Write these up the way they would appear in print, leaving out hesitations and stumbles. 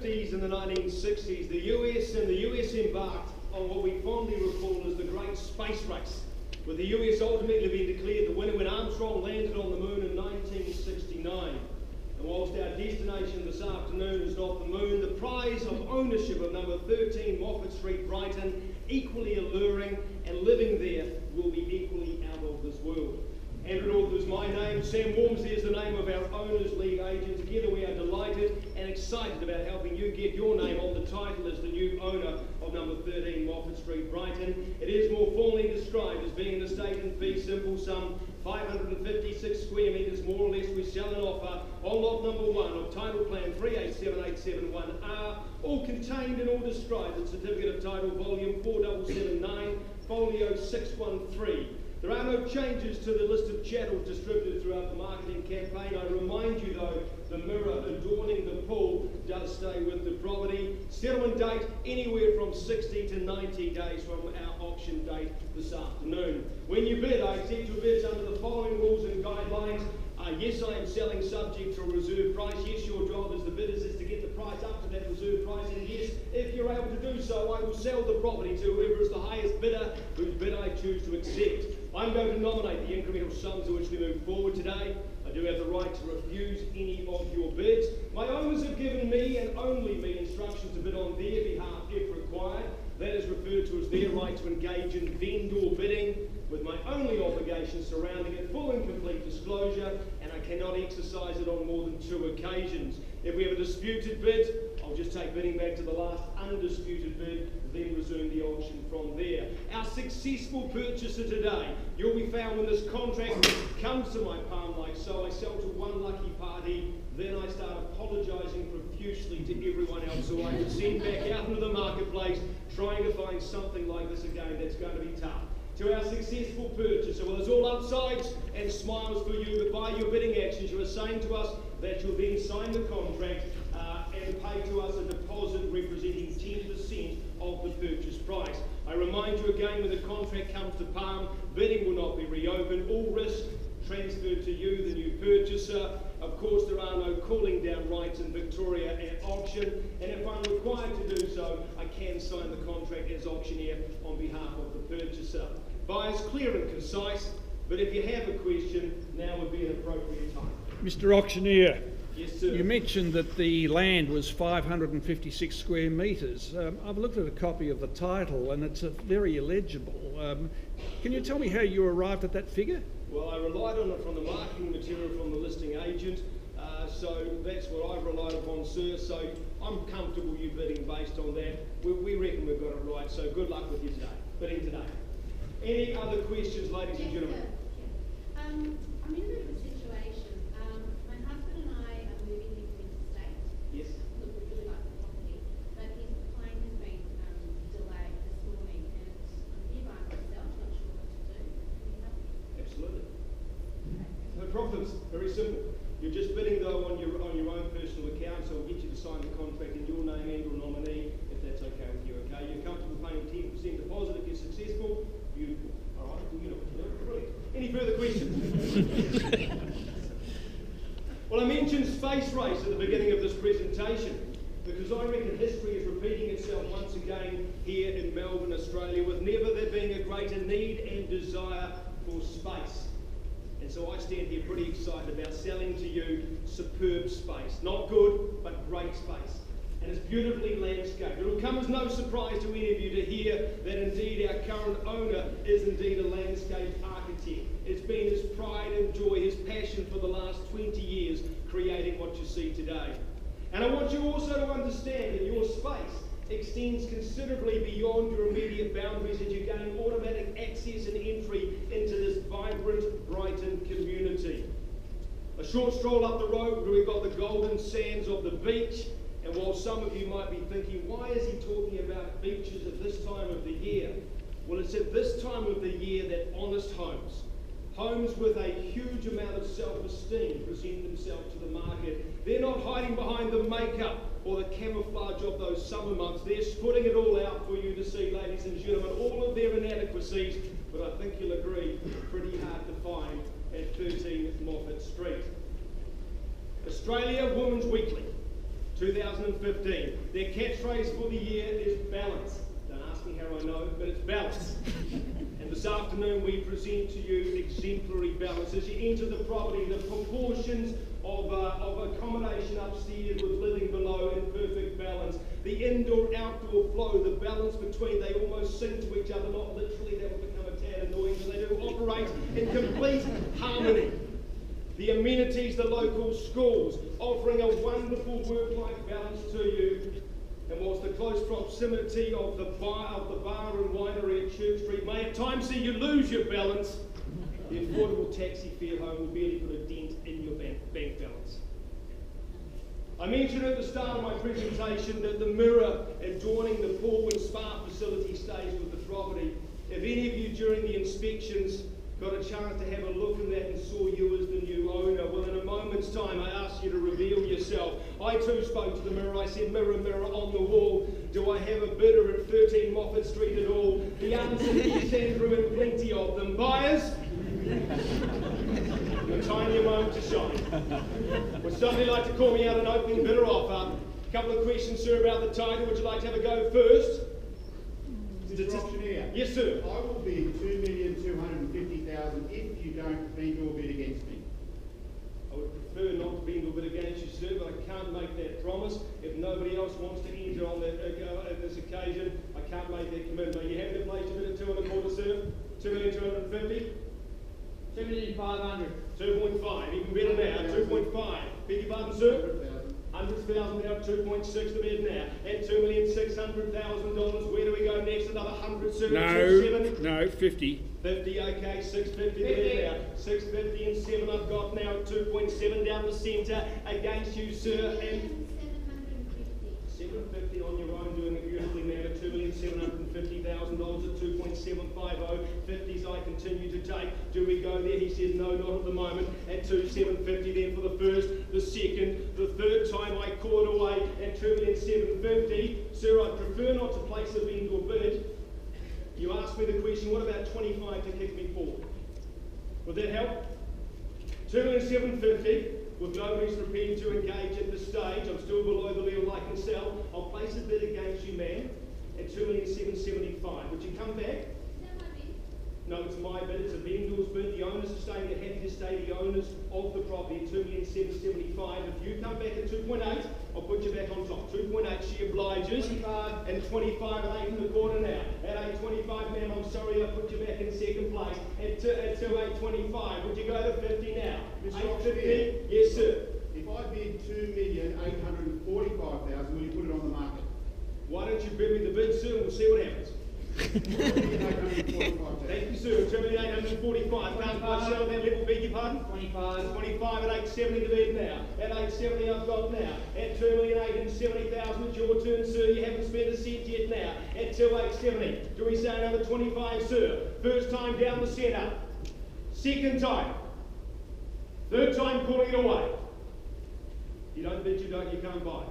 1950s and the 1960s, the US embarked on what we fondly recall as the Great Space Race, with the US ultimately being declared the winner when Armstrong landed on the moon in 1969. And whilst our destination this afternoon is not the moon, the prize of ownership of number 13 Moffat Street, Brighton, equally alluring, and living there will be equally out of this world. Andrew North is my name, Sam Wormsley is the name of our Owners League agent. Together we are delighted and excited about helping you get your name on the title as the new owner of number 13 Moffat Street, Brighton. It is more formally described as being an estate in fee simple, some 556 square metres more or less. We sell and offer on lot number 1 of title plan 387871R, all contained and all described in certificate of title volume 4779, folio 613. There are no changes to the list of chattels distributed throughout the marketing campaign. I remind you though, the mirror adorning the pool does stay with the property. Settlement date anywhere from 60 to 90 days from our auction date this afternoon. When you bid, I accept your bids under the following rules and guidelines. Yes, I am selling subject to a reserve price. Yes, your job as the bidders is to get the price up to that reserve price. And yes, if you're able to do so, I will sell the property to whoever is the highest bidder, whose bid I choose to accept. I'm going to nominate the incremental sums in which we move forward today. I do have the right to refuse any of your bids. My owners have given me and only me instructions to bid on their behalf if required. That is referred to as their right to engage in vendor bidding, with my only obligation surrounding it full and complete disclosure, and I cannot exercise it on more than 2 occasions. If we have a disputed bid, I'll just take bidding back to the last undisputed bid, then resume the auction from there. Our successful purchaser today, you'll be found when this contract comes to my palm like so. I sell to one lucky party, then I start apologising profusely to everyone else who I can send back out into the marketplace trying to find something like this again. That's going to be tough. To our successful purchaser, well, there's all upsides and smiles for you, but by your bidding actions, you are saying to us that you'll then sign the contract and pay to us a deposit representing 10% of the purchase price. I remind you again, when the contract comes to palm, bidding will not be reopened. All risk transferred to you, the new purchaser. Of course, there are no cooling down rights in Victoria at auction, and if I'm required to do so, I can sign the contract as auctioneer on behalf of the purchaser. Buyers clear and concise, but if you have a question, now would be an appropriate time. Mr. Auctioneer, yes, sir. You mentioned that the land was 556 square metres. I've looked at a copy of the title and it's very illegible. Can you tell me how you arrived at that figure? Well, I relied on it from the marketing material from the listing agent, so that's what I've relied upon, sir. So I'm comfortable you bidding based on that. We reckon we've got it right, so good luck with you today, bidding today. Any other questions, ladies and gentlemen? I'm in a bit of a situation. My husband and I are moving into interstate. Yes. Look, we really like the property, but his plane has been delayed this morning, and I'm here by myself, not sure what to do. Can you help me? Absolutely. Okay. No problems. Very simple. You're just bidding though on your own personal account, so we'll get you to sign the contract in your name and your nominee, if that's okay with you. Okay. You're comfortable paying 10% deposit if you're successful. Beautiful. All right. Well, you know what to do. Brilliant. Any further questions? Well, I mentioned space race at the beginning of this presentation because I reckon history is repeating itself once again here in Melbourne, Australia, with never there being a greater need and desire for space. And so I stand here pretty excited about selling to you superb space. Not good, but great space. And it's beautifully landscaped. It will come as no surprise to any of you to hear that indeed our current owner is indeed a landscape architect. It's been his pride and joy, his passion for the last 20 years creating what you see today. And I want you also to understand that your space extends considerably beyond your immediate boundaries as you gain automatic access and entry into this vibrant Brighton community. A short stroll up the road where we've got the golden sands of the beach, and while some of you might be thinking, why is he talking about beaches at this time of the year? Well, it's at this time of the year that honest homes with a huge amount of self-esteem present themselves to the market. They're not hiding behind the makeup or the camouflage of those summer months. They're putting it all out for you to see, ladies and gentlemen, all of their inadequacies, but I think you'll agree, pretty hard to find at 13 Moffat Street. Australia Women's Weekly 2015. Their catchphrase for the year is balance. Don't ask me how I know, but it's balance. And this afternoon we present to you exemplary balance. As you enter the property, the proportions of accommodation upstairs with living below in perfect balance. The indoor-outdoor flow, the balance between, they almost sing to each other, not literally, that would become a tad annoying, but they do operate in complete harmony. The amenities, the local schools, offering a wonderful work-life balance to you. And whilst the close proximity of the bar and winery at Church Street may at times see you lose your balance, the affordable taxi fare home will barely put a dent in your bank balance. I mentioned at the start of my presentation that the mirror adorning the pool and spa facility stays with the property. If any of you during the inspections got a chance to have a look in that and saw you as the new owner, well, in a moment's time I asked you to reveal yourself. I too spoke to the mirror. I said, mirror, mirror on the wall, do I have a bidder at 13 Moffat Street at all? The answer is Andrew and plenty of them. Buyers? Your tiny moment to shine. Would somebody like to call me out an opening bidder offer? A couple of questions, sir, about the title. Would you like to have a go first? Mr. Auctioneer. Yes, sir. I will bid $2,250,000 if you don't bend your bid against me. I would prefer not to bend your bid against you, sir, but I can't make that promise. If nobody else wants to enter on this occasion, I can't make that commitment. Are you happy to place your bid at 2 1/4, sir? 2,250,000? 2,500,000. 2.5, even better now. 2.5. Beg your pardon, sir? 100,000 now, 2.6 the bid now. At $2,600,000, where do we go next? Another 100, sir? No, 50. 50, okay, 650 the bid now. 650 and 7 I've got now, 2.7 down the centre against you, sir. And 750 on your own, doing it beautifully now at $2,750,000 at 2.750. 50s I continue to take. Do we go there? He says no, not at the moment. At 2,750 then for the first, the second, the third time I caught away at 2,750. Sir, I prefer not to place a vendor bid. You asked me the question, what about 25 to kick me forward? Would that help? 2,750. With nobody's prepared to engage at this stage, I'm still below the level I can sell. I'll place a bid against you, ma'am, at 2,775,000. Would you come back? Is that my bid? No, it's my bid. It's a vendor's bid. The owners are staying. They're happy to stay. The owners of the property at 2,775,000. If you come back at 2.8, I'll put you back on top. 2.8, she obliges. 25. And 25 at 8 1/4 now. At 8.25, ma'am, I'm sorry, I put you back in second place. At 8.25, would you go to 50 now? Mr. 8.50? Yes, sir. If I bid $2,845,000, will you put it on the market? Why don't you bid me the bid, sir, and we'll see what happens. $2,845,000. Thank you, sir. 2,845. Can't quite sell that level, beg your pardon? 25. 25 at 870 the bid now. At 870 I've got now. At 2,870,000 it's your turn, sir. You haven't spent a cent yet now. At 2,870. Do we say another 25, sir? First time down the centre. Second time. Third time calling it away. You don't bid, you can't buy.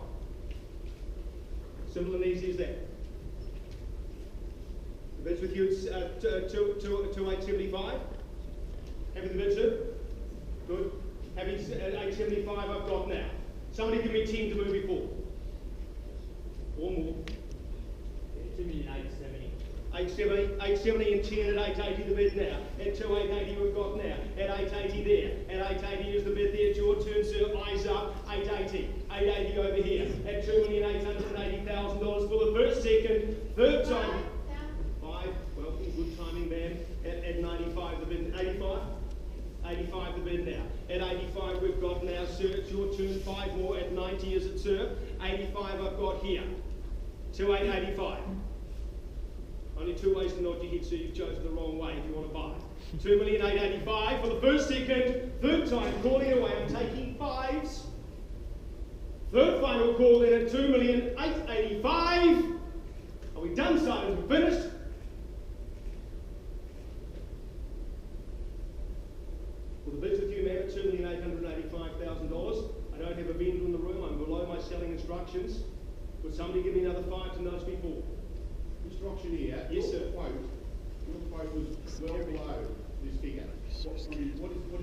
Simple and easy as that. The bid's with you at 2,875. Happy the bid, sir? Good. Happy at 875 I've got now. Somebody give me 10 to move me forward. Or more. 2,870,000. 870 and 10 at 880 the bid now. At 2,880 we've got now. At 880 there. At 880 is the bid there. It's your turn, sir. Eyes up. 880. 880 over here. At $2,880,000 for the first, second, third time. 5. Well, good timing, ma'am. At 95 the bid. 85. 85 the bid now. At 85 we've got now, sir. It's your turn. 5 more. At 90 is it, sir? 85 I've got here. 2,885. Only 2 ways to nod your head, so you've chosen the wrong way if you want to buy. 2,885,000 for the first, second, third time, calling it away. I'm taking 5s. Third final call then at 2,885,000. Are we done, Simon? We're finished? Well, the bid's with you, ma'am, at $2,885,000. I don't have a vendor in the room. I'm below my selling instructions. Would somebody give me another 5 to nudge me forward? Mr. Auctioneer, Yes, sir. your quote was well below this figure. What is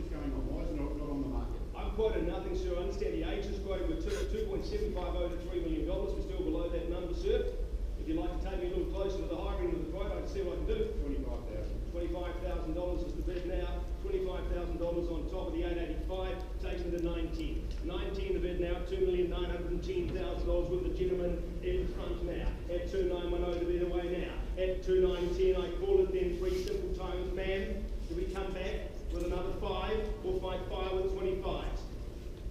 going on? Why is it not on the market? I've I've quoted nothing, sir. I understand the agent's quoted with 2.750 to $3 million. We're still below that number, sir. If you'd like to take me a little closer to the higher end of the quote, I can see what I can do. $25,000 is the bid now. $25,000 on top of the 885, takes me to 19. 19 the bid now, $2,910,000 with the gentleman in front now. At 2910 the bid away now. At 2910 I call it then 3 simple times. Man, do we come back with another 5 or fight fire with 25s?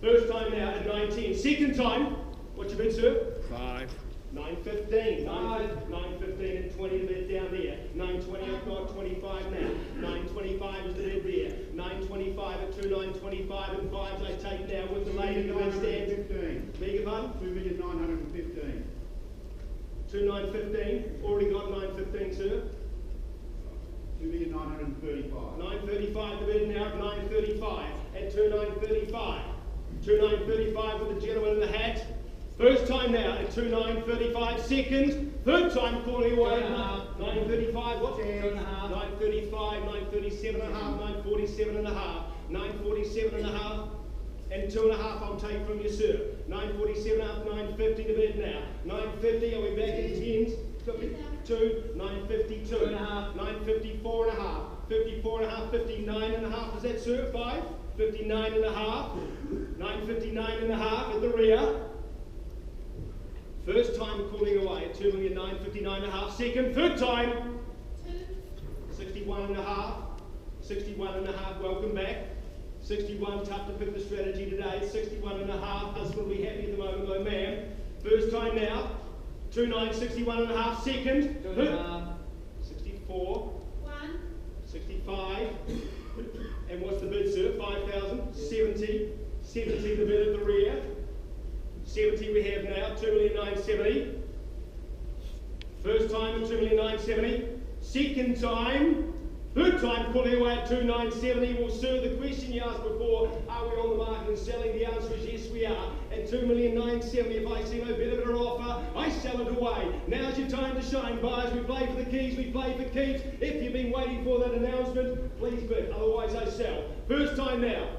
First time now at 19. Second time, what's your bid, sir? 5. 915, 915 and 20 the bid down there. 920 I've got 25 now. 925 is the bid there. 925 at 2925 and 5s I take now with the lady in the bid stand. Beg your pardon? 2,915,000. 2915, already got 915, sir. 2,935,000. 935 the bid now at 935 at 2935. 2935 with the gentleman in the hat. First time now at 2935. Second, third time calling away at 935. What? 935, 937 and a half, 947 and a half, 947 and a half, and 2 and a half I'll take from you, sir. 947 up, 950 to bid now. 950, are we back in tens? 52, 952 and a half, 954 and a half, 54 and a half, 59 and a half. Is that, sir? 5? 59 and a half, 959 and a half at the rear. First time calling away at 2,959,000 and a half. Second, third time, 61 and a half, 61 and a half. Welcome back. 61, tough to pick the strategy today. 61 and a half. Husband will be happy at the moment, though, ma'am. First time now, 2961 and a half. Second, 64, 1, 65. And what's the bid, sir? 5,000. 70. 70 the bid at the rear. 70 we have now, 2,970,000. First time at 2,970,000. Second time, third time calling away at 2,970,000. Well, sir, the question you asked before, are we on the market and selling? The answer is yes, we are. At 2,970,000, if I see no better of an offer, I sell it away. Now's your time to shine, buyers. We play for the keys, we play for keeps. If you've been waiting for that announcement, please bid, otherwise I sell. First time now.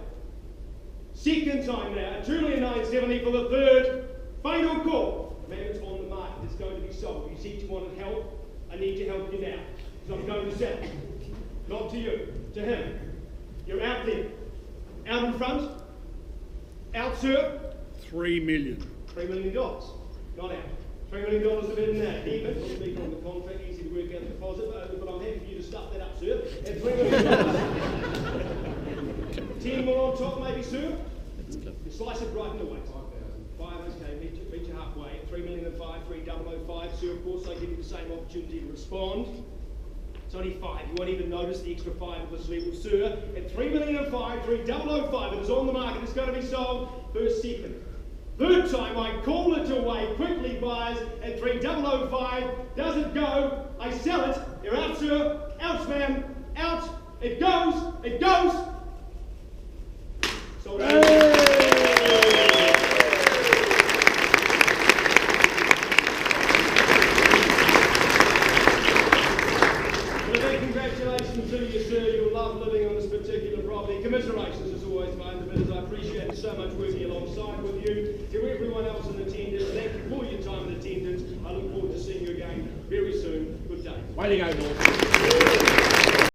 Second time now, at 2,970,000 for the third. Final call. Man, it's on the market. It's going to be sold. You said you wanted help. I need your help you now. Because I'm going to sell. Not to you, to him. You're out there. Out in front. Out, sir. $3 million. $3 million. Not out. $3 million a bit in there. Even, we'll speak on the contract, easy to work out the deposit, but I'm happy for you to stuff that up, sir. At $3 million. 10 more on top, maybe, sir. You slice it right in the way. 5,000. 5, okay, meet you halfway. 3,005,000, 3,005. Sir, of course, I give you the same opportunity to respond. It's only 5. You won't even notice the extra 5 at this level, sir. At 3,005,000, 3,005. It is on the market. It's going to be sold. First, second. Third time, I call it away. Quickly, buyers. At 3,005. Does it go? I sell it. You're out, sir. Out, ma'am. Out. It goes. It goes. Sold out. Congratulations to you, sir. You'll love living on this particular property. Commiserations as always, my underbidders. I appreciate it so much working alongside with you. To everyone else in attendance, thank you for your time and attendance. I look forward to seeing you again very soon. Good day. Way to go, North.